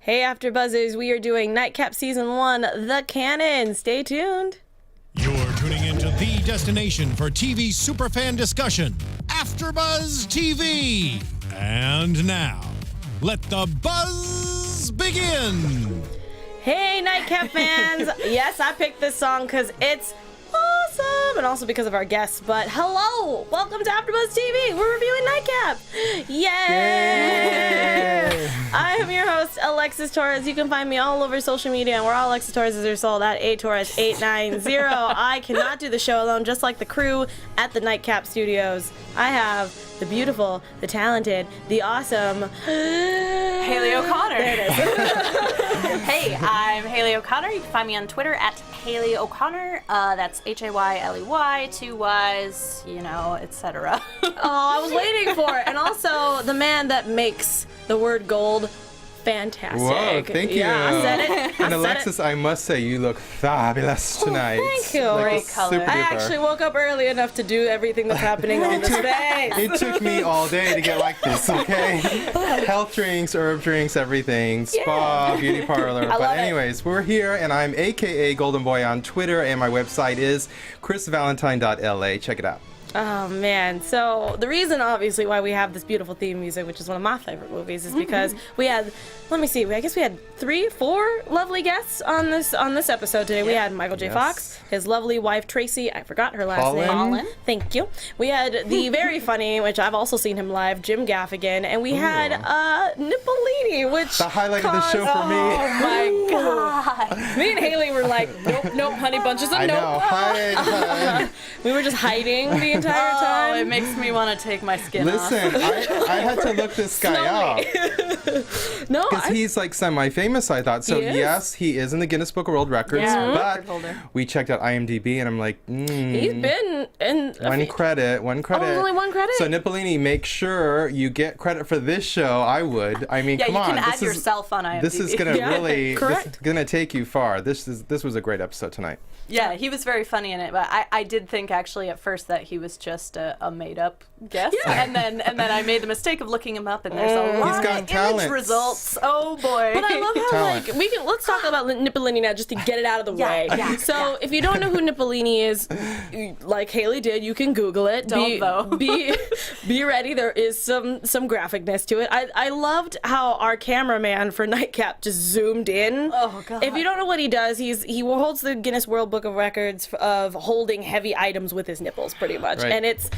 Hey, AFTERBUZZers, we are doing Nightcap Season 1, The Canon. Stay tuned. You're tuning into the destination for TV superfan discussion, AFTERBUZZ TV. And now, let the buzz begin. Hey, Nightcap fans. Yes, I picked this song because it's awesome, and also because of our guests. But hello, welcome to AFTERBUZZ TV. We're reviewing Nightcap. Yay! I am your host, Alexis Torres. You can find me all over social media, and we're all Alexis Torres is your soul at atorres890. I cannot do the show alone, just like the crew at the Nightcap Studios. I have the beautiful, the talented, the awesome Hayley O'Connor. There it is. Hey, I'm Hayley O'Connor. You can find me on Twitter at Hayley O'Connor. That's Hayley, 2 Y's, etc. Oh, I was waiting for it. And also the man that makes the word gold fantastic. Whoa, thank you. Yeah, I said it. And Alexis, I must say, you look fabulous tonight. Thank you. Great color. I actually woke up early enough to do everything that's happening on this space. It took me all day to get like this, okay? Health drinks, herb drinks, everything, spa, beauty parlor. But anyways, we're here, and I'm AKA Golden Boy on Twitter, and my website is chrisvalentine.la. Check it out. Oh man, so the reason obviously why we have this beautiful theme music, which is one of my favorite movies, is because we had, let me see, I guess we had 4 lovely guests on this episode today. We had Michael J. Fox, his lovely wife Tracy, I forgot her last name. Colin. Thank you. We had the very funny, which I've also seen him live, Jim Gaffigan, and we had Nippolini, which the highlight of the show for me. Oh my god. Me and Hayley were like, nope, honey bunches of I nope. know. Hi. We were just hiding the entire time. Oh, it makes me want to take my skin off. Listen, I had to look this guy up. No, Because he's like semi-famous, I thought. So He is? yes, he is in the Guinness Book of World Records. Yeah, but record holder. we checked out IMDb, and I'm like, he's been in one credit. Oh, only one credit? So Nippolini, make sure you get credit for this show. I would. I mean, Yeah, come you on. can add yourself on IMDb. This is gonna Yeah, really, correct. this is gonna take you far. This was a great episode tonight. Yeah, he was very funny in it, but I did think actually at first that he was just a made-up guest, and then I made the mistake of looking him up, and there's a lot got of talents. image results. Oh boy! But I love how Talent. like let's talk about Nippolini now just to get it out of the way. yeah, So if you don't know who Nippolini is, like Hayley did, you can Google it. Don't though. Be ready. There is some graphicness to it. I loved how our cameraman for Nightcap just zoomed in. Oh god! If you don't know what he does, he holds the Guinness World Book of Records of holding heavy items with his nipples, pretty much, Right. and it's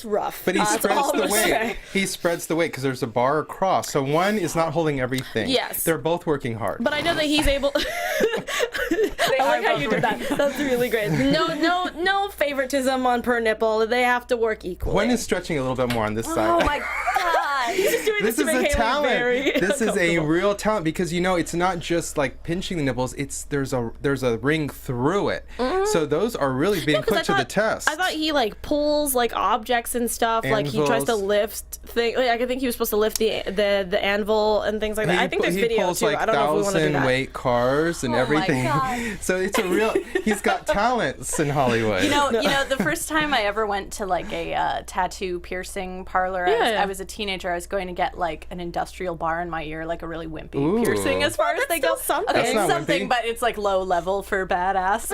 rough. But he That's spreads all I'm the gonna weight. say. He spreads the weight because there's a bar across. So one is not holding everything. Yes. They're both working hard. But I know that he's able. I like how you did that. That's really great. No favoritism on per nipple. They have to work equally. One is stretching a little bit more on this side. Oh my god! He's just doing this, This to is make a Hayley talent. very This is a uncomfortable. real talent because it's not just like pinching the nipples. There's a ring through it. So those are really being 'Cause put to the test. I thought he like pulls like objects and stuff. Like he tries to Anvils. lift things. Like, I think he was supposed to lift the anvil and things like that. I think there's he video pulls too. like I don't know if we want to do that. 1,000-weight cars and Oh my everything. God. So it's a real. He's got talents in Hollywood. You know, the first time I ever went to like a tattoo piercing parlor, I was a teenager. I was going to get like an industrial bar in my ear, like a really wimpy Ooh. piercing as far as they go. still something. Okay, That's it's not something, wimpy. but it's like low level for badass,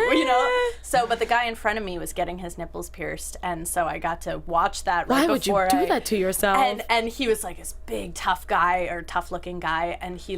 So, but the guy in front of me was getting his nipples pierced, and so I got to watch that right Why would you before do that to yourself? And he was like this big tough guy or tough looking guy, and he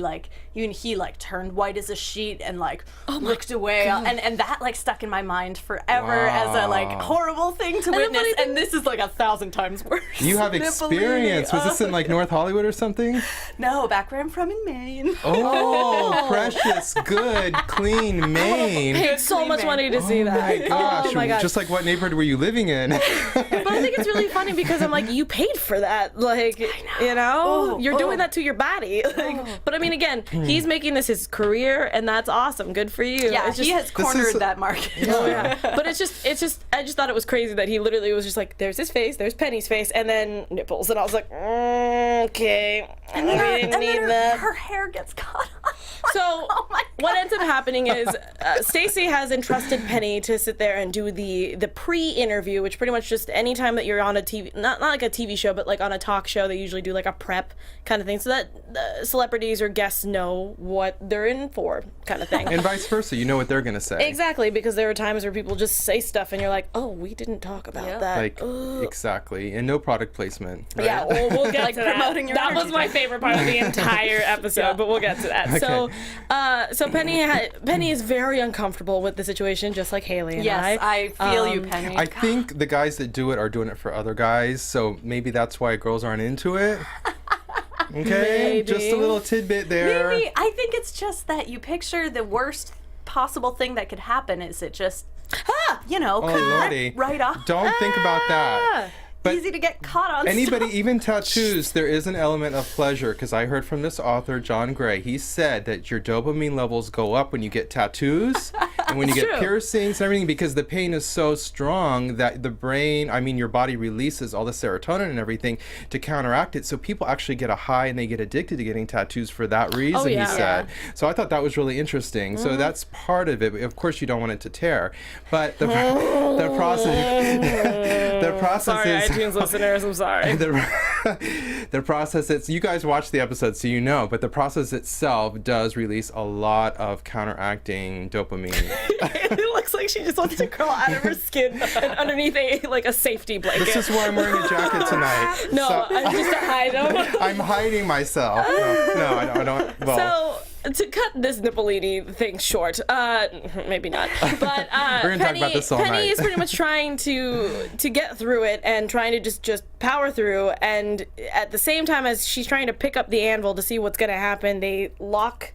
turned white as a sheet and like looked away, and that like stuck in my mind forever as a like horrible thing to witness. And this is like 1,000 times worse. You have experience. Was this in like North Hollywood or something? No, back where I'm from in Maine. Oh, precious, good, clean Maine. paid so much money to see that. My gosh. Oh my gosh. Just like what neighborhood were you living in? But I think it's really funny because I'm like, you paid for that. Like, you're doing that to your body. Like, but I mean, again, he's making this his career, and that's awesome. Good for you. Yeah, It's just, he has cornered that market. Oh, yeah. But it's just, I just thought it was crazy that he literally was just like, there's his face, there's Penny's face, and then nipples. And I was like, okay. And then, I didn't need that. her hair gets caught on. So, Oh my what ends up happening is Stacey has entrusted Penny to sit there and do the pre-interview, which pretty much just anytime that you're on a TV, not like a TV show, but like on a talk show, they usually do like a prep kind of thing, so that the celebrities or guests know what they're in for, kind of thing. And vice versa, you know what they're gonna say. Exactly, because there are times where people just say stuff and you're like, oh, we didn't talk about that. Like, exactly, and no product placement. Right? Yeah, we'll get Like to that. promoting your That was my favorite part of the entire episode, but we'll get to that. Okay. So Penny is very uncomfortable with the situation, just like Hayley and Yes, I feel you, Penny. I think the guys that do it are doing it for other guys, so maybe that's why girls aren't into it. Okay, Maybe. just a little tidbit there. Maybe. I think it's just that you picture the worst possible thing that could happen is it just, you know, Oh, cut Lordy. right off. Don't think about that. But Easy to get caught on anybody, stuff. even tattoos, there is an element of pleasure, because I heard from this author, John Gray, he said that your dopamine levels go up when you get tattoos and when you get true. piercings and everything, because the pain is so strong that the brain, your body releases all the serotonin and everything to counteract it. So people actually get a high and they get addicted to getting tattoos for that reason, yeah. he said. So I thought that was really interesting. So that's part of it. Of course, you don't want it to tear. But the process Sorry, is... iTunes listeners, I'm sorry. The process, it's, you guys watch the episode so you know, but the process itself does release a lot of counteracting dopamine. It looks like she just wants to crawl out of her skin and underneath a safety blanket. This is why I'm wearing a jacket tonight. No, So- I'm just to hide them. I'm hiding myself. No, I don't. Well, So, to cut this Nippolini thing short, maybe not, but We're gonna talk about this all Penny night. is pretty much trying to get through it and trying to just power through, and at the same time as she's trying to pick up the anvil to see what's gonna happen, they lock.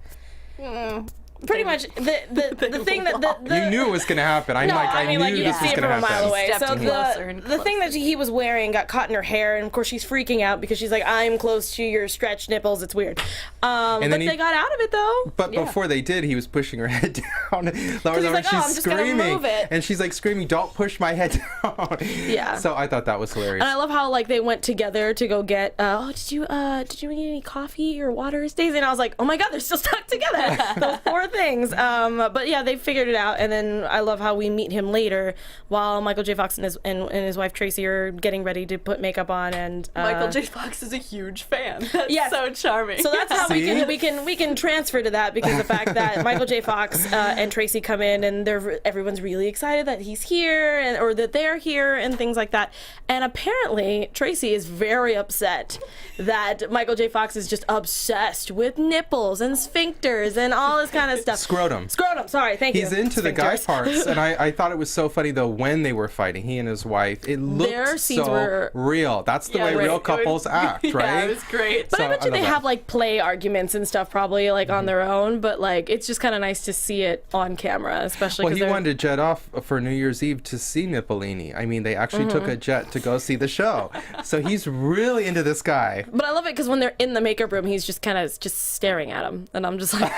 Pretty much the thing that you knew it was going to happen. I knew like you this can was see it going to from a mile happen. away. Stepped So closer and the thing that he was wearing got caught in her hair, and of course she's freaking out because she's like, I'm close to your stretched nipples. It's weird. But then they got out of it though. But Yeah. before they did, he was pushing her head down. he's like, "Oh, I'm just gonna move it." And she's like screaming, "Don't push my head down." Yeah. So I thought that was hilarious. And I love how like they went together to go get. Did you get any coffee or water, Stacey? And I was like, oh my god, they're still stuck together. Those poor things. But yeah, they figured it out. And then I love how we meet him later while Michael J. Fox and his wife Tracy are getting ready to put makeup on. And Michael J. Fox is a huge fan. That's Yes. so charming. So that's how See? we can transfer to that, because the fact that Michael J. Fox and Tracy come in and everyone's really excited that he's here or that they're here and things like that. And apparently Tracy is very upset that Michael J. Fox is just obsessed with nipples and sphincters and all this kind of stuff. Scrotum. Sorry, thank you. He's into the guy Sphincters. parts, and I thought it was so funny though when they were fighting, he and his wife. It looked Their scenes so were- real. That's the Yeah, way right. real It couples was- act, right? Yeah, it was great. But I So bet you love they that. have like play arguments and stuff probably like on their own, but like it's just kind of nice to see it on camera, especially Well, because he wanted to jet off for New Year's Eve to see Nippolini. I mean, they actually took a jet to go see the show. So he's really into this guy. But I love it because when they're in the makeup room, he's just kind of just staring at him, and I'm just like,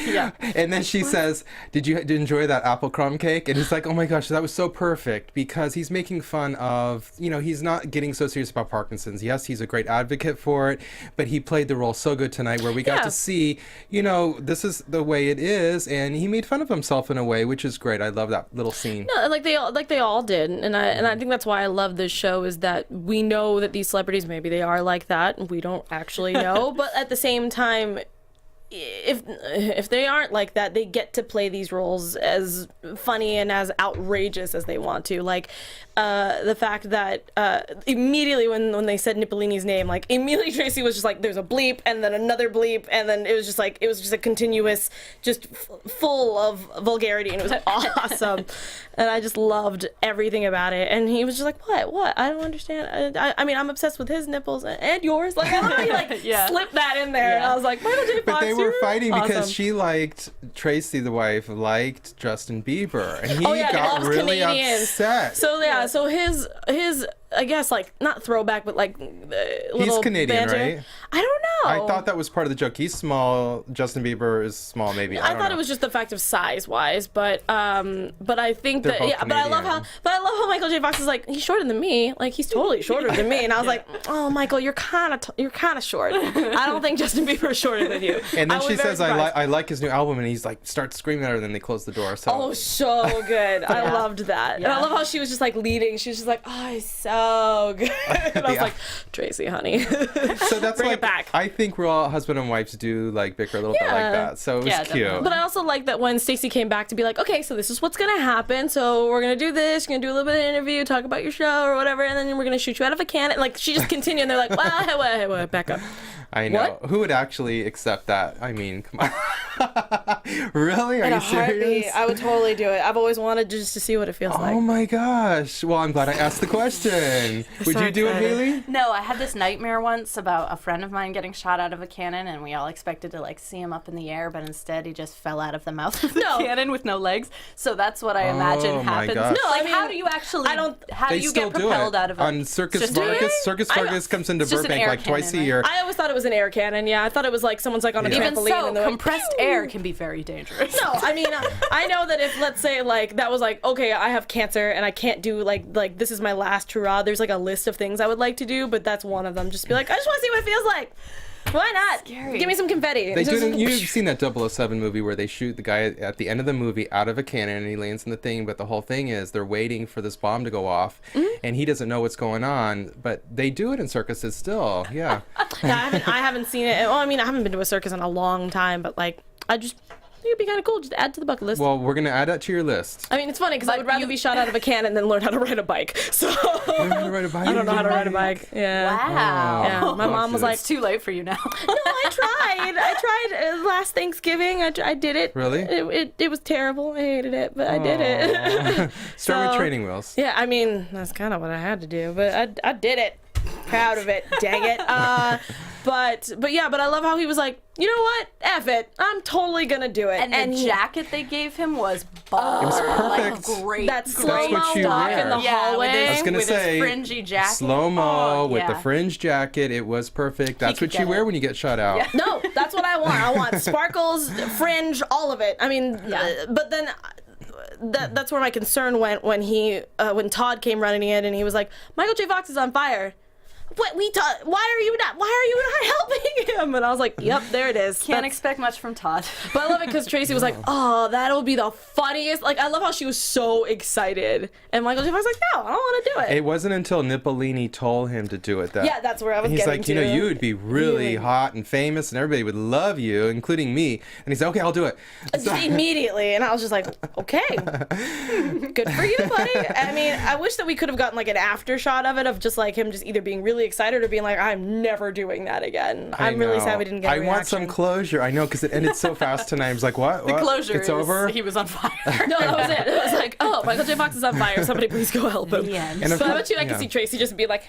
yeah. And then she says, did you enjoy that apple crumb cake? And he's like, oh my gosh, that was so perfect, because he's making fun of, he's not getting so serious about Parkinson's. Yes, he's a great advocate for it, but he played the role so good tonight where we got Yeah. to see, this is the way it is, and he made fun of himself in a way, which is great. I love that little scene. No, like they all did, and I think that's why I love this show, is that we know that these celebrities, maybe they are like that, and we don't actually know, but at the same time, if they aren't like that, they get to play these roles as funny and as outrageous as they want to. Like the fact that immediately when they said Nippolini's name, like immediately Tracy was just like, there's a bleep and then another bleep, and then it was just a continuous, just full of vulgarity, and it was awesome. And I just loved everything about it. And he was just like, what? I don't understand. I mean, I'm obsessed with his nipples and yours. Like, how do you Yeah. slip that in there? And I was like, Michael J. Fox, But they were you're fighting because awesome. she liked, Tracy, the wife, liked Justin Bieber. And he Oh, yeah, he got loves really Canadians. upset. So his I guess like not throwback, but like little Canadian, banter. right? I don't I thought that was part of the joke. He's small. Justin Bieber is small, maybe. I thought know. it was just the fact of size-wise, but I think They're that both but I love how Michael J. Fox is like, he's shorter than me. Like, he's totally shorter than me, and I was like, oh, Michael, you're kind of short. I don't think Justin Bieber is shorter than you. And then she says, I I like his new album, and he's like, starts screaming at her, and then they close the door. So. Oh, so good. I loved that. And I love how she was just like leading. She was just like, oh, he's so good. And I was like, Tracy, honey. So that's Bring like, it back. I think we're all husband and wives do like bicker a little bit like that. So it was cute. definitely. But I also like that when Stacey came back to be like, okay, so this is what's gonna happen. So we're gonna do this. You're gonna do a little bit of interview, talk about your show or whatever, and then we're gonna shoot you out of a cannon. Like, she just continued, and they're like, well, hey, back up. I know. What? Who would actually accept that? I mean, come on. Really? Are In you a heartbeat, serious? I would totally do it. I've always wanted just to see what it feels like. Oh my gosh. Well, I'm glad I asked the question. Would so you do it, excited. Hayley? No, I had this nightmare once about a friend of mine getting shot out of a cannon, and we all expected to like see him up in the air, but instead he just fell out of the mouth of the cannon with no legs. So that's what I imagine Oh my happens. gosh. No, like, I mean, how do you actually? How They do you still get do propelled it out of a on Circus just- Vargas. Circus I know. Vargas comes into It's just an Burbank air like twice a cannon, year. I always thought it was an air cannon. Yeah, I thought it was like someone's like on a Yeah. Even trampoline so, and they're like, compressed air can be very dangerous. No, I mean, I know that if, let's say, like, that was like, okay, I have cancer and I can't do, like this is my last hurrah. There's, like, a list of things I would like to do, but that's one of them. Just be like, I just want to see what it feels like. Why not? Scary. Give me some confetti. They Just- do. You've seen that 007 movie where they shoot the guy at the end of the movie out of a cannon and he lands in the thing, but the whole thing is they're waiting for this bomb to go off and he doesn't know what's going on, but they do it in circuses still. Yeah. Yeah, I haven't seen it. Well, I mean, I haven't been to a circus in a long time, but, like, I just think it'd be kind of cool just to add to the bucket list. Well, we're going to add that to your list. I mean, it's funny because I But would rather you- be shot out of a cannon than learn how to ride a bike. So Learn how to ride a bike? I don't know how to ride a bike. Yeah. Wow. Yeah, my mom was like, It's too late for you now. no, I tried last Thanksgiving. I did it. Really? It was terrible. I hated it, but I did it. Start with So- training wheels. Yeah, I mean, that's kind of what I had to do, but I did it. Proud of it. Dang it. But I love how he was like, you know what? F it. I'm totally gonna do it. And the he- jacket they gave him was baller. It was Like, perfect. great. that great slow-mo what you walk wear. in the Yeah, hallway. with his, I was gonna with say, his fringy jacket. Slow-mo Oh, with the yeah. fringe jacket. It was perfect. That's could what you get wear it. when you get shot out. No, that's what I want. I want sparkles, fringe, all of it. I mean, but then that's where my concern went when when Todd came running in and he was like, Michael J. Fox is on fire. Why are you not helping him? And I was like, yep, there it is. Can't That's- expect much from Todd. But I love it because Tracy was like, oh, that'll be the funniest. Like, I love how she was so excited. And Michael J. Fox was like, no, I don't want to do it. It wasn't until Nippolini told him to do it that. Yeah, that's where I was He's getting like, to. you know, you would be really hot and famous, and everybody would love you, including me. And he's like, okay, I'll do it. Just immediately. And I was just like, okay. Good for you, buddy. I mean, I wish that we could have gotten like an after shot of it of just like him just either being really excited or being like, I'm never doing that again. I'm really sad we didn't get a I want some reaction. closure. I know, because it ended so fast tonight. I was like, what? The What? closure It's is over? he was on fire. No, that was it. It was like, oh, Michael J. Fox is on fire. Somebody please go help him. The end. And of So I course- bet you I could yeah. see Tracy just be like,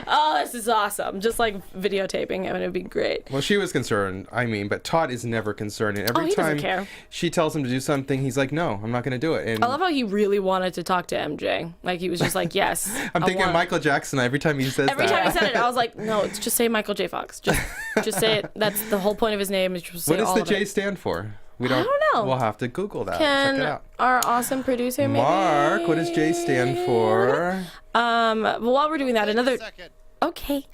oh, this is awesome. Just like videotaping him, and it would be great. Well, she was concerned. I mean, but Todd is never concerned. And every he doesn't time care. she tells him to do something, he's like, no, I'm not going to do it. And I love how he really wanted to talk to MJ. Like, he was just like, yes. I'm I thinking want- Michael Jackson every time he says Every that. time he said it, I was like, no, it's just say Michael J. Fox. Just say it. That's the whole point of his name. Is just say What does all the of J it. stand for? We don't know. We'll have to Google that. Check Can it out. our awesome producer maybe? Mark, what does J stand for? Well, while we're doing that, another. Okay.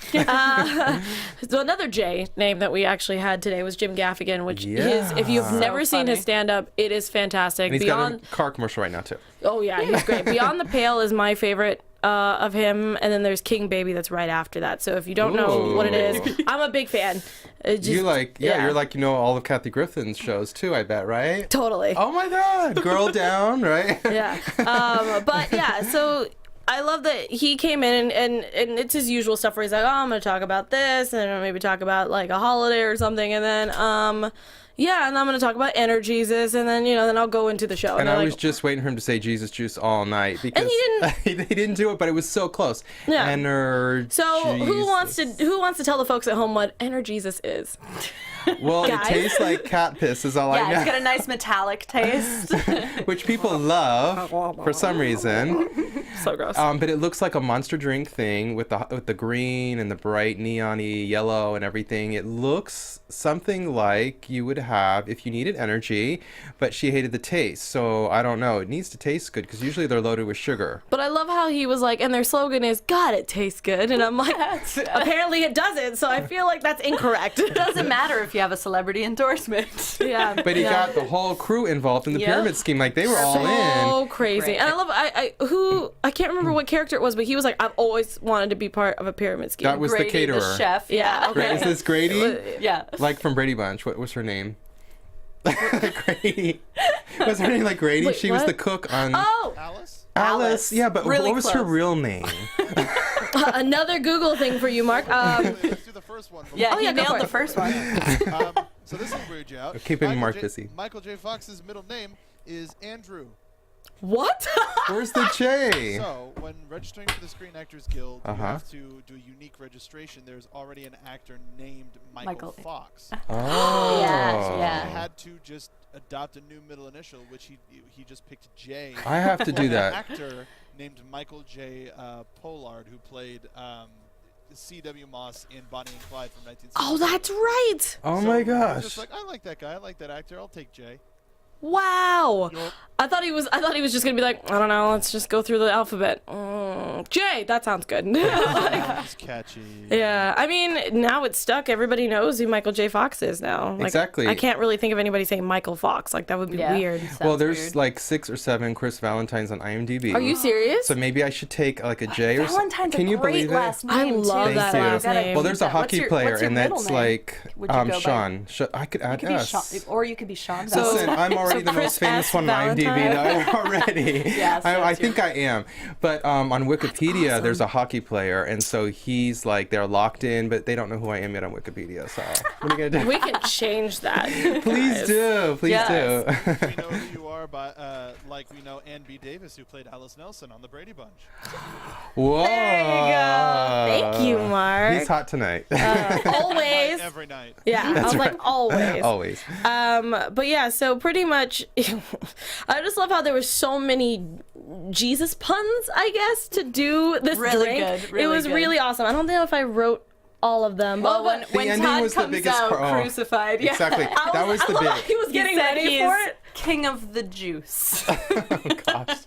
So another J name that we actually had today was Jim Gaffigan, which is, if you've never seen his funny. stand-up, it is fantastic. And he's Beyond, got a car commercial right now, too. oh yeah, he's great. Beyond the Pale is my favorite of him, and then there's King Baby that's right after that. So if you don't know what it is, I'm a big fan. It just- You like, you're like, all of Kathy Griffin's shows, too, I bet, right? totally. Oh, my God. Girl Down, right? Yeah. But yeah, so I love that he came in and it's his usual stuff where he's like, oh, I'm going to talk about this and maybe talk about like a holiday or something. And then Yeah, and I'm going to talk about Jesus, and then, then I'll go into the show. And they're I was like, just waiting for him to say Jesus juice all night because And they didn't do it, but it was so close. Yeah. So who wants to tell the folks at home what Jesus is? Well, Guys? it tastes like cat piss is all I Yeah, know. it's got a nice metallic taste. Which people love for some reason. So gross. But it looks like a Monster drink thing with the green and the bright neon-y yellow and everything. It looks something like you would have if you needed energy, but she hated the taste. So I don't know. It needs to taste good because usually they're loaded with sugar. But I love how he was like, and their slogan is, God, it tastes good. And I'm like, apparently it doesn't. So I feel like that's incorrect. It doesn't matter if you have a celebrity endorsement. Yeah. But he got the whole crew involved in the Yep. pyramid scheme. Like they were all So in. crazy. Great. And I love, I can't remember what character it was, but he was like, I've always wanted to be part of a pyramid scheme. That was Grady, the caterer. chef. Yeah, okay. Is this Grady? Yeah. Like from Brady Bunch. What was her name? Grady. Was her name like Grady? Wait, she was what? the cook on Oh, Alice? Alice. Yeah, but Really what was her close. real name? another Google thing for you, Mark. Let's do the first one. Yeah, Oh, he yeah, go for nailed the it. first one. So this will weird you out. Keeping Mark busy. Michael J. Fox's middle name is Andrew. What? Where's the J? So when registering for the Screen Actors Guild, you Uh-huh. have to do a unique registration. There's already an actor named Michael Michael. Fox. Oh. Yeah, I yeah. had to just adopt a new middle initial, which he just picked J. I have to for do an that. actor named Michael J. Pollard, who played C.W. Moss in Bonnie and Clyde from 1960. Oh, that's right. Oh So my I was gosh. just like, I like that guy. I like that actor. I'll take J. Wow. Yup. I thought he was just gonna be like, I don't know, let's just go through the alphabet. J, that sounds good. He's catchy. Yeah, I mean, now it's stuck. Everybody knows who Michael J. Fox is now. Like, Exactly. I can't really think of anybody saying Michael Fox. Like, that would be Yeah. weird. Well, there's weird. like 6 or 7 Chris Valentines on IMDb. Are you serious? So maybe I should take like a J or something. Valentine's Can a you great believe last it? I name, love too. that Thank you. last name. Well, there's a hockey player, what's your and that's middle name? like Would you go by? Sean. I could add Could be S. Sean, or you could be Sean. Listen, I'm already so the Chris most famous S. one on IMDb Valentine? though, already. Yeah, so I it's think I am. But on Wikipedia, there's a hockey player, and so he's like, they're locked in, but they don't know who I am yet on Wikipedia. So what are you gonna do? We can change that. Please guys. do. Please Yes. do. We know who you are by, like we know Ann B. Davis, who played Alice Nelson on The Brady Bunch. Whoa. There you go. Thank you, Mark. He's hot tonight. Always. Every night. Yeah, I was like, always. Always. But yeah, so pretty much, I just love how there were so many Jesus puns, I guess, to do this Really drink. good, It really was good. really awesome. I don't know if I wrote all of them. Well, but when ending Todd was the comes biggest out part. Oh, crucified, yeah. Exactly. That was the I love how big. he was getting He said ready he's for it. King of the juice. Gosh.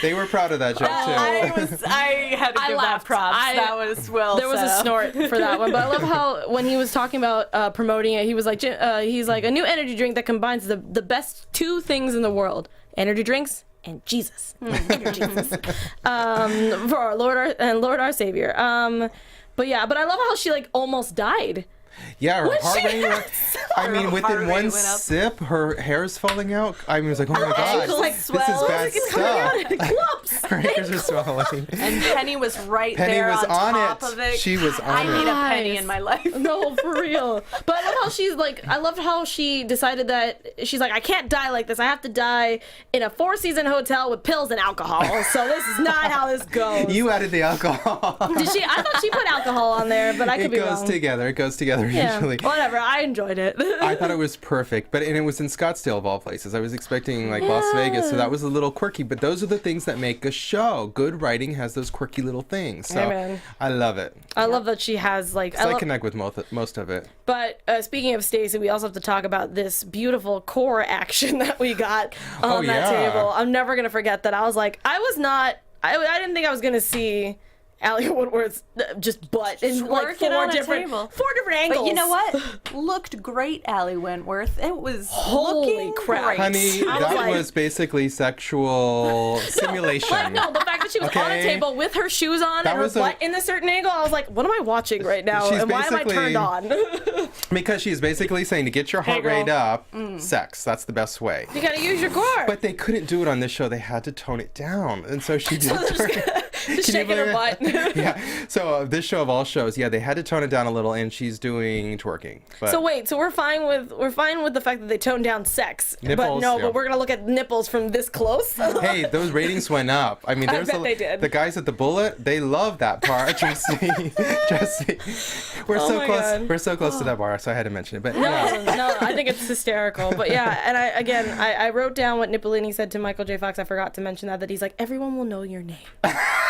They were proud of that joke too. I had to I give laughed. that props. That was well There was a set up. snort for that one, but I love how when he was talking about promoting it, he was like, he's like a new energy drink that combines the best 2 things in the world: energy drinks and Jesus, Jesus, for our Lord our Savior. But yeah, but I love how she like almost died. Yeah, her When heart she rate had went. I mean, heart within rate one went up. sip, her hair's falling out. I mean, it was like, oh my god, ankles this is swell. bad It's coming out stuff. in clumps. Her ears are swelling. And Penny was right Penny there was on on top it. of it. She was I on need it. a penny Guys. in my life. No, for real. But I love how she's like, I love how she decided that she's like, I can't die like this. I have to die in a 4-season hotel with pills and alcohol. So this is not how this goes. You added the alcohol. Did she? I thought she put alcohol on there, but I could It be goes wrong. together. It goes together Yeah, usually. whatever. I enjoyed it. I thought it was perfect, and it was in Scottsdale of all places. I was expecting like Las Vegas, so that was a little quirky. But those are the things that make a show. Good writing has those quirky little things. So Amen. I love it. I love that she has like. So I connect with most of it. But speaking of Stacey, we also have to talk about this beautiful core action that we got on that yeah. table. I'm never gonna forget that. I was like, I didn't think I was gonna see Ali Wentworth's just butt in like Working on 4 a different table. 4 different angles. But you know what? Looked great, Ali Wentworth. It was Holy looking crap. great. Honey, I was that like- was basically sexual simulation. Like, no, the fact that she was on a Okay. table with her shoes on That and her was a- butt in a certain angle, I was like, what am I watching right now? She's And why am I basically- turned on? Because she's basically saying to get your heart girl. rate up, sex. That's the best way. You gotta use your core. But they couldn't do it on this show. They had to tone it down. And so she did turn it. Just shaking her butt. Yeah. So this show of all shows, yeah, they had to tone it down a little, and she's doing twerking. But So wait, so we're fine with the fact that they toned down sex, but Nipples, no, yeah. but we're gonna look at nipples from this close. hey, those ratings went up. I mean, there's bet they did. the guys at the Bullet, they love that part. Jesse, we're Oh so my close. God. We're so close to that bar, so I had to mention it. But yeah. No, I think it's hysterical. But yeah, and I wrote down what Nippolini said to Michael J. Fox. I forgot to mention that he's like, everyone will know your name.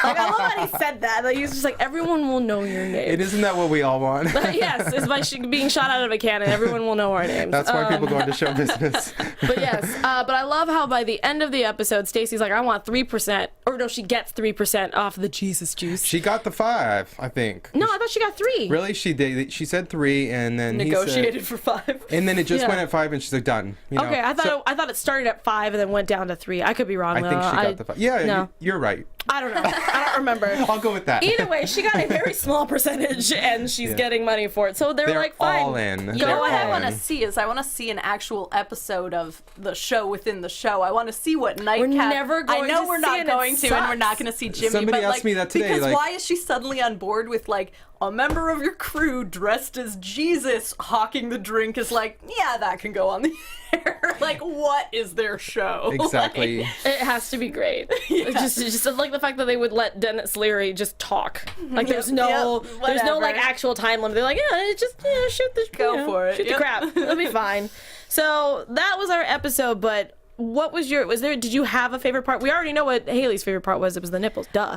Like, I love that he said that. Like, he was just like, everyone will know your name. It isn't that what we all want? Yes, it's by being shot out of a cannon. Everyone will know our names. That's why people go into show business. But yes, but I love how by the end of the episode, Stacy's like, I want 3%, or no, she gets 3% off the Jesus juice. She got the 5, I think. No, I thought she got 3. Really? She said 3, and then Negotiated for 5. and then it just Yeah. went at 5, and she's like, done. You know? Okay, I So, thought it started at 5 and then went down to 3. I could be wrong. I think though. she got the 5. Yeah, no. you're right. I don't know. I don't remember. I'll go with that. Either way, she got a very small percentage, and she's getting money for it. So they're They're like, fine. all in. You They're know what I all want to in. see is I want to see an actual episode of the show within the show. I want to see what Nightcap. We're never going I know to we're see not it, it going to, and we're sucks. not going to see Jimmy. Somebody but asked like, me that today, because like- why is she suddenly on board with like a member of your crew dressed as Jesus hawking the drink? Is like, yeah, that can go on the air. Like, what is their show? Exactly. Like, It has to be great. Just like the fact that they would let Dennis Leary just talk. Like there's no whatever. like actual time limit. They're like, yeah, just shoot the Go for it. shoot the Yep. crap. It'll be fine. So that was our episode. But what was did you have a favorite part? We already know what Haley's favorite part was. It was the nipples. Duh.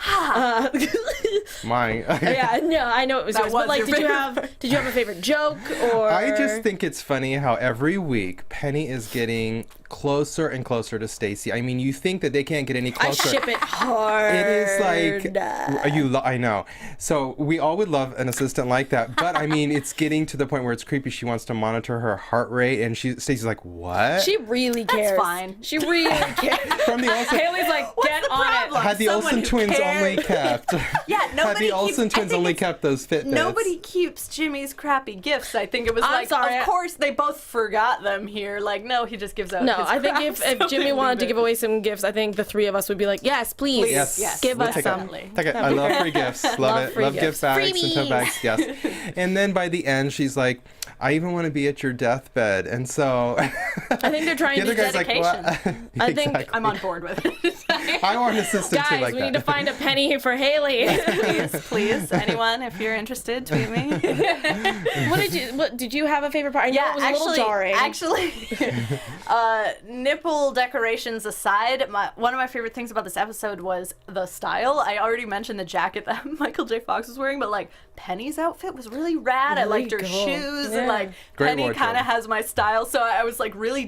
Mine. Yeah, no, I know it was That yours. was But like, your did you favorite have a favorite joke or? I just think it's funny how every week Penny is getting closer and closer to Stacy. I mean, you think that they can't get any I closer. ship it hard. It is like I know. So we all would love an assistant like that, but I mean, it's getting to the point where it's creepy. She wants to monitor her heart rate, and Stacy's like, "What?" She really cares. fine. She really cares. From the Olsen, Haley's like, get the on problem? it. had the Someone Olsen who twins cares. only kept. Yeah, Had nobody the Olsen keeps, I twins think only it's- kept those Fitbits. Nobody keeps Jimmy's crappy gifts. I think it was I'm like, sorry. of course they both forgot them here. Like, no, he just gives out. No, his I think crap, if so Jimmy they wanted leave to it. give away some gifts, I think the 3 of us would be like, yes, please, Yes, give we'll us take some. it. Take it. I love free gifts. Love it. free Love gifts. gift bags and tote Freebies. bags. Yes. And then by the end, she's like, I even want to be at your deathbed. And so I think they're trying the other to guy's like, what? I think Exactly. I'm on board with it. I want an assistant too Guys, like we that. need to find a penny for Haley. Please, anyone, if you're interested, tweet me. What did you have a favorite part? I know it was a little jarring. Actually, nipple decorations aside, one of my favorite things about this episode was the style. I already mentioned the jacket that Michael J. Fox was wearing, but like Penny's outfit was really rad. I Really liked her cool. shoes, Yeah. and like Great Penny wardrobe. kind of has my style. So I was like really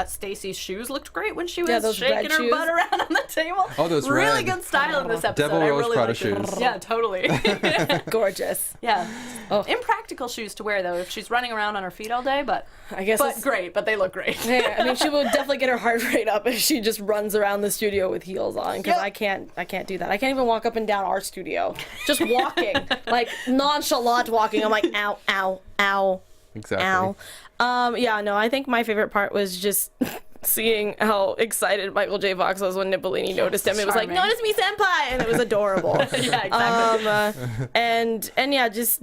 Stacy's shoes looked great when she was Yeah, those red shaking her shoes. butt around on the table. Oh, those really red. good style in this episode. Devil I Rose really Prada liked it. shoes. Yeah, totally. Gorgeous. Yeah. Oh. Impractical shoes to wear though if she's running around on her feet all day, but I guess it's great, but they look great. Yeah, I mean, she will definitely get her heart rate up if she just runs around the studio with heels on. Because Yep. I can't do that. I can't even walk up and down our studio, just walking, like nonchalant walking. I'm like, ow, ow, ow, Exactly. ow. Yeah, no, I think my favorite part was just seeing how excited Michael J. Fox was when Nippolini noticed him. It was like, Charming. notice me, senpai, and it was adorable. Yeah, exactly. And yeah, just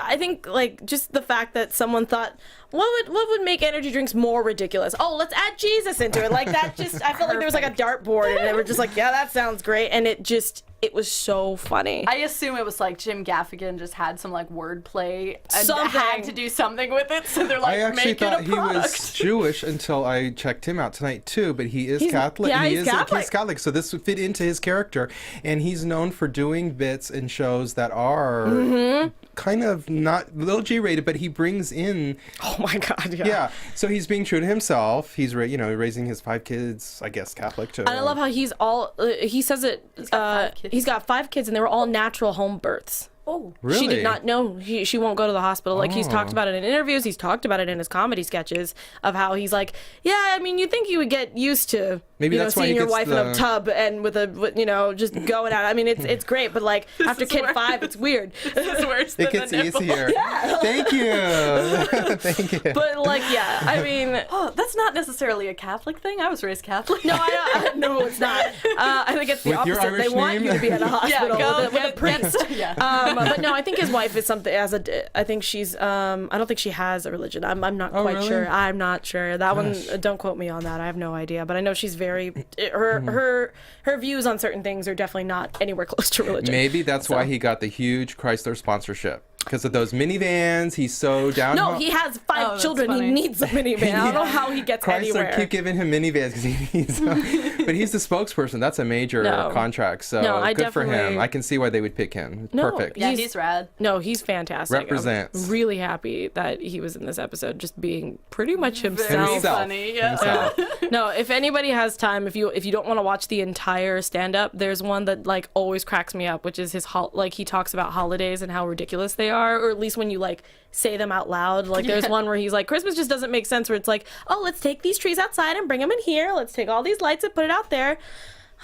I think like just the fact that someone thought what would make energy drinks more ridiculous? Oh, let's add Jesus into it. Like that just I felt like there was like a dartboard and they were just like, yeah, that sounds great, and it was so funny. I assume it was like Jim Gaffigan just had some like wordplay and Something. had to do something with it, so they're like, I actually make it thought a he product. was Jewish until I checked him out tonight too, but he is Catholic. yeah, he he's is Catholic. He's Catholic, so this would fit into his character, and he's known for doing bits in shows that are kind of not little G-rated, but he brings in. Oh my god, Yeah, so he's being true to himself. He's raising his 5 kids, I guess Catholic too. And I love how he says it. He's got 5 kids. He's got 5 kids, and they were all natural home births. Oh, Really? She did not know she won't go to the hospital. Like, he's talked about it in interviews. He's talked about it in his comedy sketches of how he's like, yeah, I mean, you think you would get used to, Maybe that's why seeing he your gets wife in a tub and with just going out. I mean, it's great, but like after kid 5, it's weird. it's worse It than gets the nipple. easier. Thank you. Thank you. But like, yeah, I mean, Oh, that's not necessarily a Catholic thing. I was raised Catholic. no, no, it's not. I think it's the With your opposite. They Irish want name? you to be at a hospital go with a priest. yeah. But no, I think his wife is something I think she's I don't think she has a religion. I'm not quite really? sure. I'm not sure. That one, don't quote me on that. I have no idea, but I know she's very her views on certain things are definitely not anywhere close to religion. Maybe that's why he got the huge Chrysler sponsorship. Because of those minivans, he's so down. No, he has 5 that's children. He funny. needs a minivan. I don't know how he gets Chrysler anywhere. keep giving him minivans because he needs them. But he's the spokesperson. That's a major No. contract. So No, I good for him. definitely- I can see why they would pick him. No, Perfect. Yeah, He's- he's rad. No, he's fantastic. Represents. I'm really happy that he was in this episode, just being pretty much Very himself. Himself. funny. Yeah. Himself. No, if anybody has time, if you don't want to watch the entire stand-up, there's one that like always cracks me up, which is his like he talks about holidays and how ridiculous they are, or at least when you like say them out loud. Like there's one where he's like, Christmas just doesn't make sense, where it's like, oh, let's take these trees outside and bring them in here. Let's take all these lights and put it out there.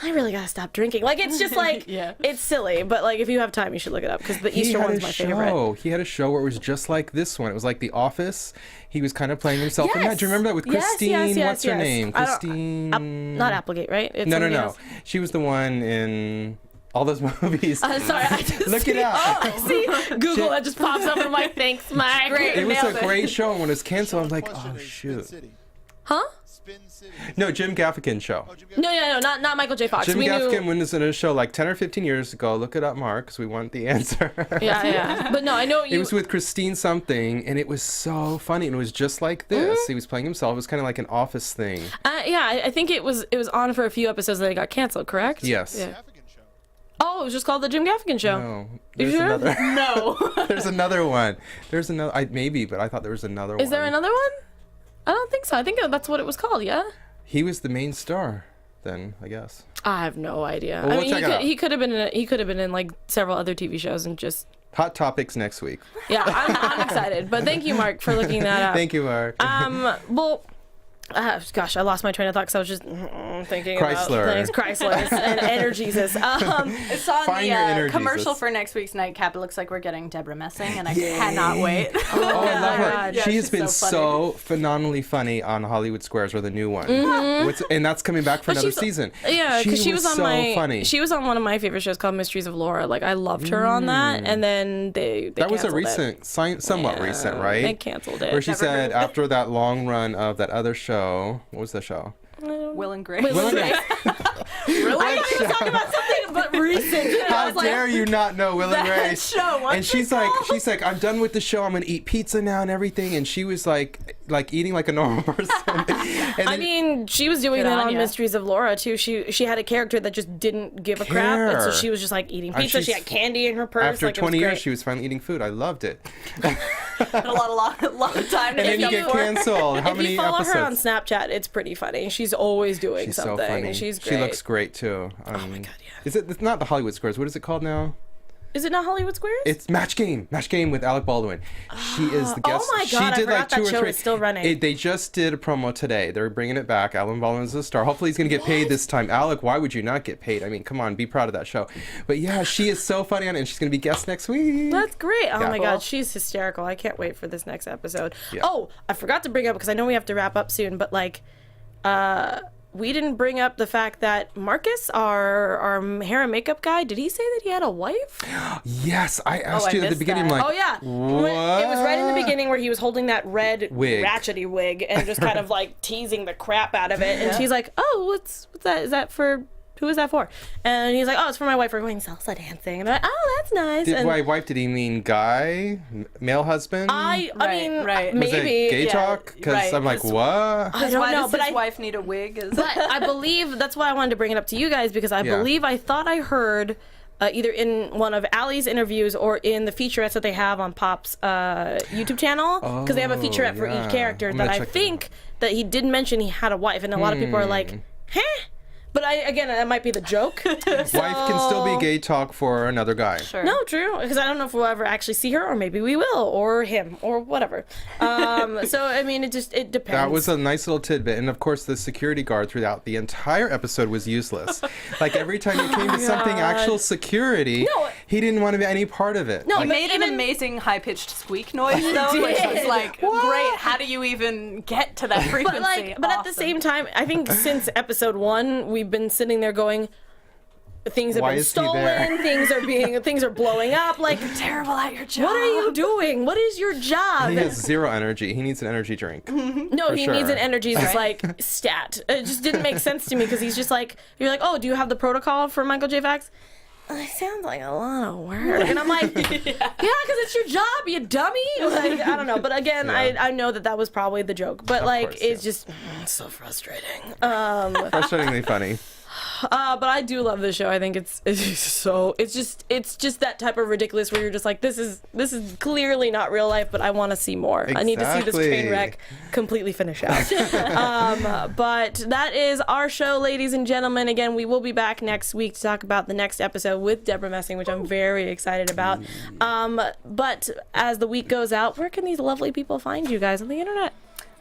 I really gotta stop drinking. Like, it's just like, Yeah. it's silly, but like if you have time, you should look it up because the Easter one's my favorite. He had a show where it was just like this one. It was like The Office. He was kind of playing himself in that. Yes. Do you remember that with Yes, Christine? yes, yes, What's her yes. name? I don't- Christine. Not Applegate, right? It's No. somebody else. She was the one in all those movies. Sorry, I just Look it up. I see Google that just pops up and I'm like, thanks, Mike. Great. It was Nailed a it. great show, and when it was canceled, I was like, Question oh is Spin shoot. City. Huh? Spin City. No, Jim Gaffigan show. Oh, Jim No, not Michael J. Fox. Jim we Gaffigan knew. was in a show like 10 or 15 years ago. Look it up, Mark, because we want the answer. Yeah. But no, I know It you. was with Christine something, and it was so funny, and it was just like this. He was playing himself. It was kind of like an Office thing. I think it was on for a few episodes, then it got canceled. Correct? Yes. Yeah. Gaffigan show. Oh, it was just called the Jim Gaffigan Show. No, You there's sure? another. No. There's another one. There's another. Maybe, but I thought there was another one. Is there another one? I don't think so. I think that's what it was called. Yeah. He was the main star, then I guess. I have no idea. Well, I we'll mean, check it out. he could have been in like several other TV shows and just. Hot topics next week. Yeah, I'm excited. But thank you, Mark, for looking that up. Thank you, Mark. Well, gosh, I lost my train of thought because I was just thinking Chrysler. about things. Chrysler and Energiesus. It's on Find your the inner commercial Jesus. for next week's Nightcap. It looks like we're getting Deborah Messing, and I cannot wait. Oh, I love her. God. Yeah, she has she's been so so phenomenally funny on Hollywood Squares, or the new one. And that's coming back for But another she's- season. Yeah, because she was on so my. funny. She was on one of my favorite shows called Mysteries of Laura. Like I loved her on that, and then they that was a canceled it. recent, somewhat recent, right? They canceled it. Where she Never said heard of it. after that long run of that other show, what was the show? Will and Grace. Will and Grace. Really? I thought you were talking about something but recent. And I How was like, dare you not know Will and That Grace? show, what's And she's it like, called? I'm done with the show. I'm gonna eat pizza now and everything. And she was like eating like a normal person. And I then- mean, she was doing Good that on on ya. Mysteries of Laura too. She had a character that just didn't give a crap, and so Care. she was just like eating And pizza. She she's- had candy in her purse. after like, it 20 was years, great. she was finally eating food. I loved it. a lot of time to And then you make get up for. canceled. How If many you follow episodes? her on Snapchat, it's pretty funny. She's always doing She's something. so funny. She's great. She looks great too. Oh my God, yeah. Is it? It's not the Hollywood Squares. What is it called now? Is it not Hollywood Squares? It's Match Game with Alec Baldwin. She is the guest. Oh my she God, I did forgot like that 2 or show 3. is still running. They just did a promo today. They're bringing it back. Alan Baldwin is a star. Hopefully he's going to get paid this time. Alec, why would you not get paid? I mean, come on, be proud of that show. But yeah, she is so funny on it, and she's going to be guest next week. That's great. Oh Yeah. my Cool. God, she's hysterical. I can't wait for this next episode. Yeah. Oh, I forgot to bring up because I know we have to wrap up soon, but like, we didn't bring up the fact that Marcus, our hair and makeup guy, did he say that he had a wife? Yes, I asked I you at the missed beginning. that. Like, Oh yeah, What? It was right in the beginning where he was holding that red Wig. ratchety wig and just kind of like teasing the crap out of it. And she's like, "Oh, what's that? Is that for? Who is that for?" And he's like, "Oh, it's for my wife. We're going salsa dancing." And I'm like, "Oh, that's nice." Did and my wife? Did he mean guy, male husband? I Right, mean, right. Was maybe. it gay yeah, talk? Because right. I'm like, Just- what? I don't Why know, does but his I wife need a wig? Is But I believe that's why I wanted to bring it up to you guys because I Yeah. believe I thought I heard either in one of Ali's interviews or in the featurettes that they have on Pop's YouTube channel because they have a featurette for yeah. each character I'm that gonna I check that think that he did mention he had a wife and a lot of people are like, huh? But again, that might be the joke. Wife can still be gay talk for another guy. Sure. No, true, because I don't know if we'll ever actually see her, or maybe we will, or him, or whatever. So I mean, it depends. That was a nice little tidbit, and of course, the security guard throughout the entire episode was useless. Like every time it came to something actual security, he didn't want to be any part of it. No, He made an amazing high-pitched squeak noise, though, which was like, great. How do you even get to that frequency? But at the same time, I think since episode 1, we've been sitting there going, things have Why been is he there? stolen, things are blowing up. Like, You're terrible at your job. what are you doing? What is your job? He has zero energy. He needs an energy drink. No, for he sure. needs an energy that's like stat. It just didn't make sense to me because he's just like, you're like, oh, do you have the protocol for Michael J. Fox? It sounds like a lot of work. And I'm like, yeah, because it's your job, you dummy. Like, I don't know. But again, I know that was probably the joke. But like, course, it's just it's so frustrating. Frustratingly funny. But I do love this show. I think it's just that type of ridiculous where you're just like, this is clearly not real life, but I want to see more. I need to see this train wreck completely finish out. But that is our show, ladies and gentlemen. Again, we will be back next week to talk about the next episode with Deborah Messing, which I'm very excited about. But as the week goes out, where can these lovely people find you guys on the internet?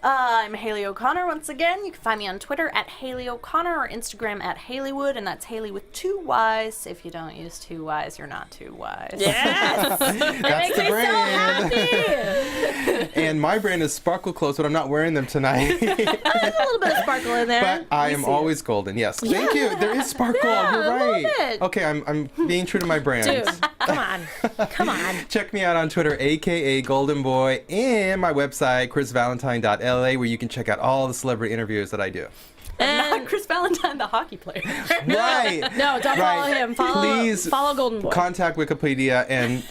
I'm Hayley O'Connor once again. You can find me on Twitter at Hayley O'Connor or Instagram at Hayleywood, and that's Hayley with 2 Y's. If you don't use 2 Y's, you're not 2 Y's. Yes! That's the brand. And my brand is Sparkle Clothes, but I'm not wearing them tonight. There's a little bit of sparkle in there. But I am always golden. Yes. Thank you. There is sparkle. Yeah, You're a little right. bit. Okay, I'm being true to my brand. Dude, come on. Check me out on Twitter, aka Golden Boy, and my website, chrisvalentine.la, where you can check out all the celebrity interviews that I do. Not Chris Valentine, the hockey player. Right. No, don't follow him. Please follow Golden Boy. Contact Wikipedia and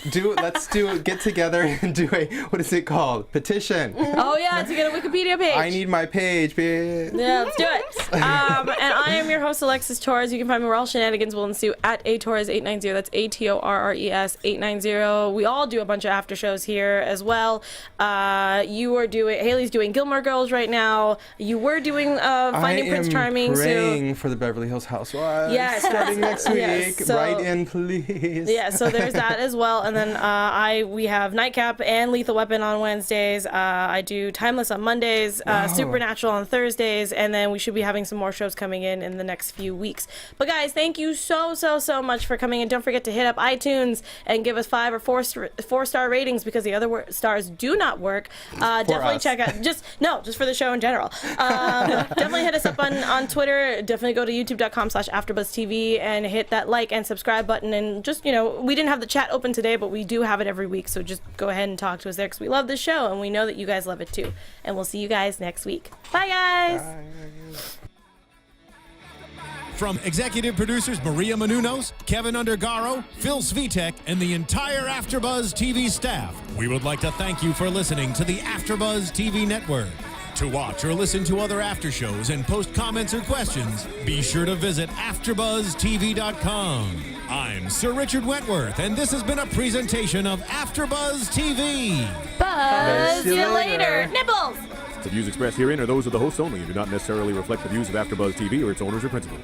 get together and do a, what is it called? Petition. Oh yeah, to get a Wikipedia page. I need my page, bitch. Yeah, let's do it. And I am your host, Alexis Torres. You can find me where all shenanigans will ensue at atorres890. That's ATORRES 890. We all do a bunch of after shows here as well. Hayley's doing Gilmore Girls right now. You were doing Finding Prince Charming. Praying for the Beverly Hills Housewives. Yes, starting next week. yes, so- Write in, please. Yeah, so there's that as well. And then we have Nightcap and Lethal Weapon on Wednesdays. I do Timeless on Mondays, Supernatural on Thursdays, and then we should be having some more shows coming in the next few weeks. But guys, thank you so much for coming in. Don't forget to hit up iTunes and give us 5 or 4-star ratings because the other stars do not work. Definitely check out just for the show in general. Definitely hit us up on Twitter. Definitely go to youtube.com/AfterBuzzTV and hit that like and subscribe button. And just, we didn't have the chat open today, but we do have it every week. So just go ahead and talk to us there because we love this show and we know that you guys love it too. And we'll see you guys next week. Bye, guys. Bye. From executive producers Maria Menounos, Kevin Undergaro, Phil Svitek, and the entire AfterBuzz TV staff, we would like to thank you for listening to the AfterBuzz TV network. To watch or listen to other after shows and post comments or questions, be sure to visit AfterBuzzTV.com. I'm Sir Richard Wentworth, and this has been a presentation of AfterBuzz TV. Buzz See you you later. later. Nibbles. The views expressed herein are those of the hosts only and do not necessarily reflect the views of AfterBuzz TV or its owners or principals.